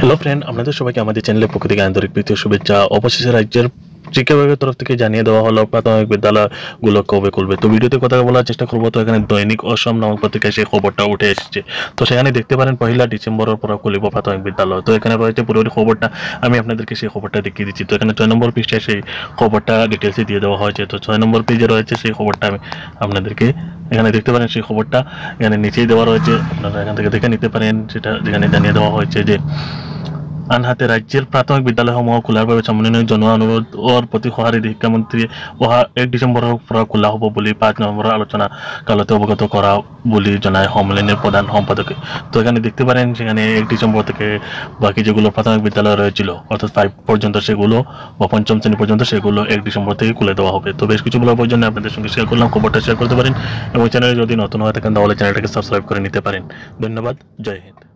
Hello friend, আপনাদের সবাইকে আমাদের চ্যানেলের পক্ষ থেকে আন্তরিক প্রীতি ও শুভেচ্ছা। অবশেষে রাজ্যের শিক্ষা বিভাগের তরফ থেকে জানিয়ে দেওয়া হলো প্রাথমিক বিদ্যালয়গুলো কবে খুলবে। তো ভিডিওতে কথা বলার চেষ্টা করবো। তো এখানে দৈনিক অসম নামক পত্রিকায় সেই খবরটা উঠে এসেছে। তো সেখানে দেখতে পারেন 1 ডিসেম্বরের পর খুলিব প্রাথমিক বিদ্যালয়। তো এখানে রয়েছে পুরোপুরি খবরটা, আমি আপনাদেরকে সেই খবরটা দেখিয়ে দিচ্ছি। তো এখানে 6 নম্বর পৃষ্ঠায় সেই খবরটা ডিটেলসে দিয়ে দেওয়া হয়েছে। তো 6 নম্বর পেজে রয়েছে সেই খবরটা, আমি আপনাদেরকে এখানে দেখতে পারেন সেই খবরটা এখানে নিচেই দেওয়া রয়েছে, আপনারা এখান থেকে দেখে নিতে পারেন। যেটা যেখানে জানিয়ে দেওয়া হয়েছে যে আনহাতে ৰাজ্যের প্ৰাথমিক বিদ্যালয়সমূহ খোলাৰ বাবে সামৰণি জনোৱা অনুৰোধৰ প্ৰতি সঁহাৰি শিক্ষামন্ত্ৰীয়ে অহা 1 ডিচেম্বৰৰ পৰা খোলা হ'ব বুলি 5 নম্বৰৰ আলোচনা কালতে অৱগত কৰা বুলি জনায় সন্মিলনীর প্রধান সম্পাদকে। তো এখানে দেখতে পারেন সেখানে 1 ডিসেম্বর থেকে বাকি যেগুলো প্রাথমিক বিদ্যালয় রয়েছিল অর্থাৎ 5 পর্যন্ত সেগুলো বা 5ম শ্রেণী পর্যন্ত সেগুলো 1 ডিসেম্বর থেকে খুলে দেওয়া হবে। তো বেশ কিছু বলার জন্য আপনাদের সঙ্গে শেয়ার করলাম, খবরটা শেয়ার করতে পারেন এবং চ্যানেলে যদি নতুন হয়ে থাকেন তাহলে চ্যানেলটাকে সাবস্ক্রাইব করে নিতে পারেন। ধন্যবাদ, জয় হিন্দ।